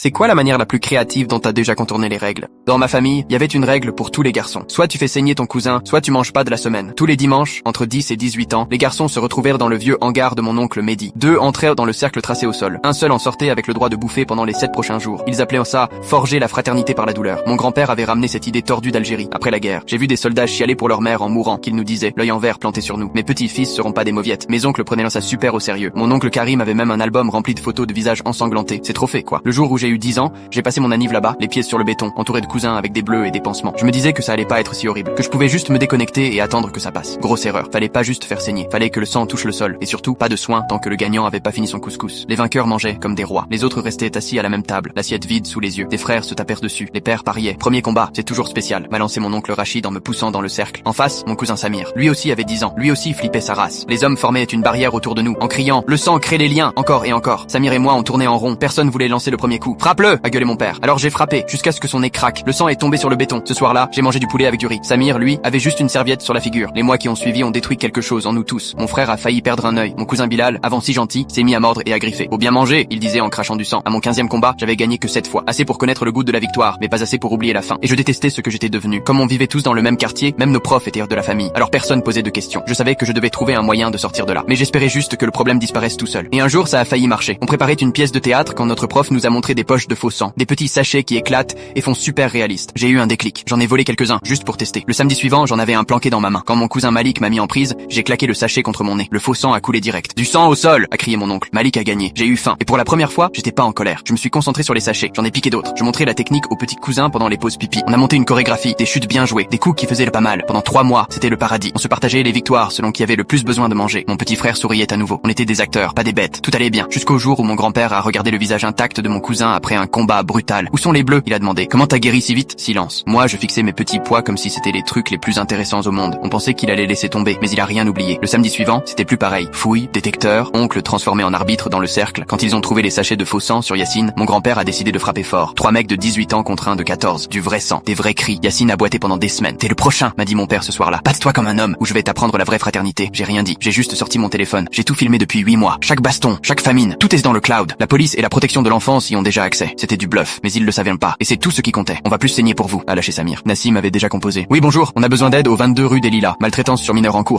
C'est quoi la manière la plus créative dont t'as déjà contourné les règles? Dans ma famille, il y avait une règle pour tous les garçons. Soit tu fais saigner ton cousin, soit tu manges pas de la semaine. Tous les dimanches, entre 10 et 18 ans, les garçons se retrouvèrent dans le vieux hangar de mon oncle Mehdi. 2 entrèrent dans le cercle tracé au sol. Un seul en sortait avec le droit de bouffer pendant les 7 prochains jours. Ils appelaient ça « forger la fraternité par la douleur ». Mon grand-père avait ramené cette idée tordue d'Algérie, après la guerre. J'ai vu des soldats chialer pour leur mère en mourant, qu'ils nous disaient, l'œil en verre planté sur nous. Mes petits-fils seront pas des mauviettes. Mes oncles prenaient ça super au sérieux. Mon oncle Karim avait même un album rempli de photos de visages ensanglantés. C'est trop fait, quoi. Le jour où j'ai eu 10 ans, j'ai passé mon anniv là-bas, les pieds sur le béton, entouré de cousins avec des bleus et des pansements. Je me disais que ça allait pas être si horrible, que je pouvais juste me déconnecter et attendre que ça passe. Grosse erreur. Fallait pas juste faire saigner. Fallait que le sang touche le sol. Et surtout, pas de soin tant que le gagnant avait pas fini son couscous. Les vainqueurs mangeaient comme des rois. Les autres restaient assis à la même table, l'assiette vide sous les yeux. Des frères se tapèrent dessus. Les pères pariaient. Premier combat, c'est toujours spécial. M'a lancé mon oncle Rachid en me poussant dans le cercle. En face, mon cousin Samir. Lui aussi avait 10 ans. Lui aussi flippait sa race. Les hommes formaient une barrière autour de nous, en criant, le sang crée les liens, encore et encore. Samir et moi on tournait en rond. Personne voulait lancer le premier coup. Frappe-le! A gueulé mon père. Alors j'ai frappé, jusqu'à ce que son nez craque. Le sang est tombé sur le béton. Ce soir-là, j'ai mangé du poulet avec du riz. Samir, lui, avait juste une serviette sur la figure. Les mois qui ont suivi ont détruit quelque chose en nous tous. Mon frère a failli perdre un œil. Mon cousin Bilal, avant si gentil, s'est mis à mordre et à griffer. Faut bien manger, il disait en crachant du sang. À mon 15e combat, j'avais gagné que 7 fois. Assez pour connaître le goût de la victoire, mais pas assez pour oublier la fin. Et je détestais ce que j'étais devenu. Comme on vivait tous dans le même quartier, même nos profs étaient de la famille. Alors personne posait de questions. Je savais que je devais trouver un moyen de sortir de là. Mais j'espérais juste que le problème disparaisse tout seul. Et un jour, ça a failli marcher. On préparait une pièce de théâtre quand notre prof nous a montré des poches de faux sang. Des petits sachets qui éclatent et font super réaliste. J'ai eu un déclic. J'en ai volé quelques-uns, juste pour tester. Le samedi suivant, j'en avais un planqué dans ma main. Quand mon cousin Malik m'a mis en prise, j'ai claqué le sachet contre mon nez. Le faux sang a coulé direct. Du sang au sol, a crié mon oncle. Malik a gagné. J'ai eu faim. Et pour la première fois, j'étais pas en colère. Je me suis concentré sur les sachets. J'en ai piqué d'autres. Je montrais la technique aux petits cousins pendant les pauses pipi. On a monté une chorégraphie, des chutes bien jouées, des coups qui faisaient le pas mal. Pendant 3 mois, c'était le paradis. On se partageait les victoires selon qui avait le plus besoin de manger. Mon petit frère souriait à nouveau. On était des acteurs, pas des bêtes. Tout allait bien. Jusqu'au jour où mon grand-père a regardé le visage intact de mon cousin après un combat brutal. Où sont les bleus? Il a demandé. Comment t'as guéri si vite? Silence. Moi, je fixais mes petits pois comme si c'était les trucs les plus intéressants au monde. On pensait qu'il allait laisser tomber, mais il a rien oublié. Le samedi suivant, c'était plus pareil. Fouille, détecteur, oncle transformé en arbitre dans le cercle. Quand ils ont trouvé les sachets de faux sang sur Yacine, mon grand-père a décidé de frapper fort. 3 mecs de 18 ans contre un de 14. Du vrai sang, des vrais cris. Yacine a boité pendant des semaines. T'es le prochain, m'a dit mon père ce soir-là. Batte-toi comme un homme, ou je vais t'apprendre la vraie fraternité. J'ai rien dit. J'ai juste sorti mon téléphone. J'ai tout filmé depuis 8 mois. Chaque baston, chaque famine, tout est dans le cloud. La police et la protection de l'enfance y ont déjà accès. C'était du bluff, mais ils le savaient pas. Et c'est tout ce qui comptait. On va plus saigner pour vous, a lâché Samir. Nassim avait déjà composé. Oui bonjour, on a besoin d'aide au 22 rue des Lilas. Maltraitance sur mineur en cours.